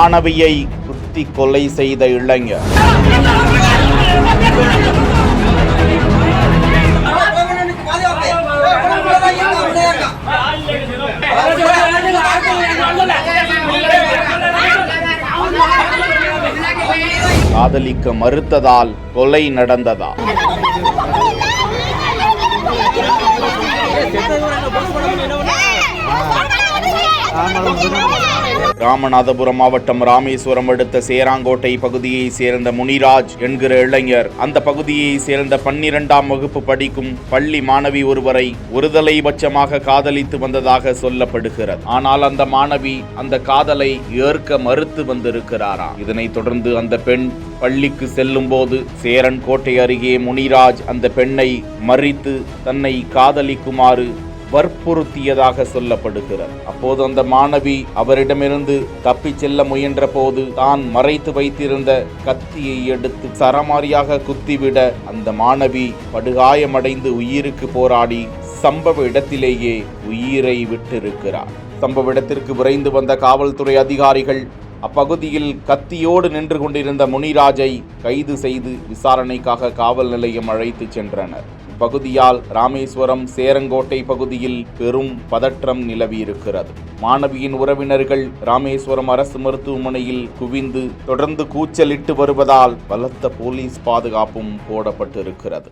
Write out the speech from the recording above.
மாணவியை குத்தி கொலை செய்த இளைஞர். காதலிக்க மறுத்ததால் கொலை நடந்ததா? ராமநாதபுரம் மாவட்டம் ராமேஸ்வரம் அடுத்த சேராங்கோட்டை பகுதியை சேர்ந்த முனிராஜ் என்கிற இளைஞர் அந்த பகுதியை சேர்ந்த 12ஆம் வகுப்பு படிக்கும் பள்ளி மாணவி ஒருவரை ஒருதலைபட்சமாக காதலித்து வந்ததாக சொல்லப்படுகிறது. ஆனால் அந்த மாணவி அந்த காதலை ஏற்க மறுத்து வந்திருக்கிறாராம். இதனைத் தொடர்ந்து அந்த பெண் பள்ளிக்கு செல்லும் போது சேரன்கோட்டை அருகே முனிராஜ் அந்த பெண்ணை மறித்து தன்னை காதலிக்குமாறு வற்புறுத்தியதாக சொல்லப்படுகிறது. அப்போது அந்த மாணவி அவரிடமிருந்து தப்பிச் செல்ல முயன்ற போது தான் மறைத்து வைத்திருந்த கத்தியை எடுத்து சரமாரியாக குத்திவிட அந்த மாணவி படுகாயமடைந்து உயிருக்கு போராடி சம்பவ இடத்திலேயே உயிரை விட்டிருக்கிறார். சம்பவ இடத்திற்கு விரைந்து வந்த காவல்துறை அதிகாரிகள் அப்பகுதியில் கத்தியோடு நின்று கொண்டிருந்த முனிராஜை கைது செய்து விசாரணைக்காக காவல் நிலையம் அழைத்து சென்றனர். பகுதியால் ராமேஸ்வரம் சேரங்கோட்டை பகுதியில் பெரும் பதற்றம் நிலவியிருக்கிறது. மாணவியின் உறவினர்கள் ராமேஸ்வரம் அரசு மருத்துவமனையில் குவிந்து தொடர்ந்து கூச்சலிட்டு வருவதால் பலத்த போலீஸ் பாதுகாப்பும் போடப்பட்டிருக்கிறது.